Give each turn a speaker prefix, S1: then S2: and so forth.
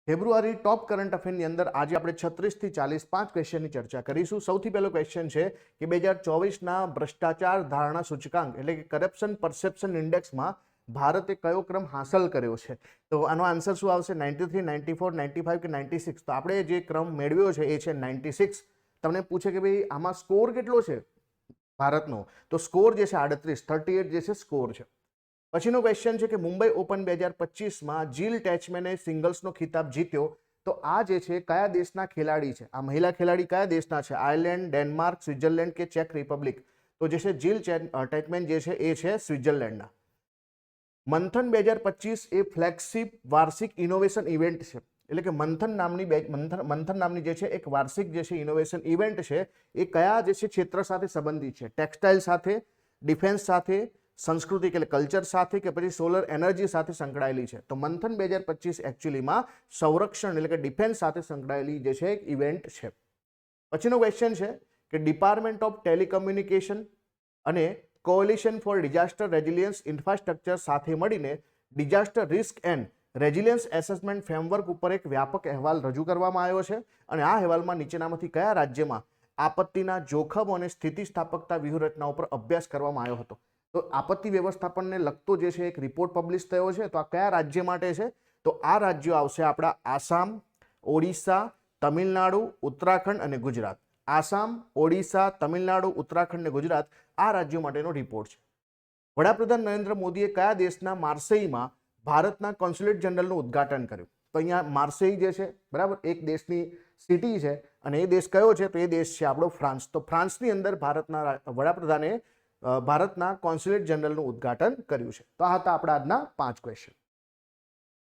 S1: ફેબ્રુઆરી ટોપ current અફેરની અંદર આજે આપણે 36 થી 40 5 ક્વેશ્ચનની ચર્ચા કરીશું. સૌથી પહેલો ક્વેશ્ચન છે કે 2024ના ભ્રષ્ટાચાર ધારણા સૂચકાંક એટલે કે કરપ્શન પરસેપ્શન ઇન્ડેક્સમાં ભારતે કયો ક્રમ હાંસલ કર્યો છે? તો આનો આન્સર શું આવશે? 93, 94, 95 કે 96? તો આપણે જે ક્રમ મેળવ્યો છે એ છે 96. તમને પૂછે કે ભાઈ આમાં સ્કોર કેટલો છે ભારતનો, તો સ્કોર જે છે 38 જે છે સ્કોર છે. પછીનો ક્વેશ્ચન છે કે મુંબઈ ઓપન 2025માં જીલ ટેચમેને સિંગલ્સનો ખિતાબ જીત્યો. તો આ જે છે કયા દેશના ખેલાડી છે? આ મહિલા ખેલાડી કયા દેશના છે? આયર્લેન્ડ, ડેનમાર્ક, સ્વિટ્ઝરલેન્ડ કે ચેક રિપબ્લિક? તો જે છે જીલ ટેચમેન જે છે એ છે સ્વિટ્ઝરલેન્ડના. મંથન 2025 એ ફ્લેગશિપ વાર્ષિક ઇનોવેશન ઇવેન્ટ છે. એટલે કે મંથન નામની જે છે એક વાર્ષિક જે છે ઇનોવેશન ઇવેન્ટ છે એ કયા જે છે ક્ષેત્ર સાથે સંબંધિત છે? ટેક્સટાઇલ સાથે, ડિફેન્સ સાથે, સંસ્કૃતિ એટલે કલ્ચર સાથે કે પછી સોલર એનર્જી સાથે સંકળાયેલી છે? તો મંથન 2025 એકચ્યુઅલીમાં સંરક્ષણ એટલે કે ડિફેન્સ સાથે સંકળાયેલી જે છે એક ઇવેન્ટ છે. પછીનો ક્વેશ્ચન છે કે ડિપાર્ટમેન્ટ ઓફ ટેલિકમ્યુનિકેશન અને કોએલિશન ફોર ડિઝાસ્ટર રેઝિલિયન્સ ઇન્ફ્રાસ્ટ્રક્ચર સાથે મળીને disaster risk and resilience assessment framework ઉપર એક વ્યાપક અહેવાલ રજૂ કરવામાં આવ્યો છે અને આ અહેવાલમાં નીચેનામાંથી કયા રાજ્યમાં આપત્તિના જોખમો અને સ્થિતિસ્થાપકતા વ્યૂહરચનાઓ પર અભ્યાસ કરવામાં આવ્યો હતો? તો આપત્તિ વ્યવસ્થાપનને લગતો જે છે એક રિપોર્ટ પબ્લિશ થયો છે. તો આ કયા રાજ્ય માટે છે? તો આ રાજ્યો આવશે આપણા આસામ, ઓડિશા, તમિલનાડુ, ઉત્તરાખંડ અને ગુજરાત. આસામ, ઓડિશા, તમિલનાડુ, ઉત્તરાખંડ અને ગુજરાત આ રાજ્યો માટેનો રિપોર્ટ છે. વડાપ્રધાન નરેન્દ્ર મોદીએ કયા દેશના માર્સેઈમાં ભારતના કોન્સ્યુલેટ જનરલનું ઉદ્ઘાટન કર્યું? તો અહીંયા માર્સેઈ જે છે બરાબર એક દેશની સિટી છે અને એ દેશ કયો છે? તો એ દેશ છે આપણો ફ્રાન્સ. તો ફ્રાન્સની અંદર ભારતના વડાપ્રધાને ભારતના કોન્સ્યુલેટ જનરલનું ઉદ્ઘાટન કર્યું છે. તો આ હતા આપણા આજના 5 ક્વેશ્ચન.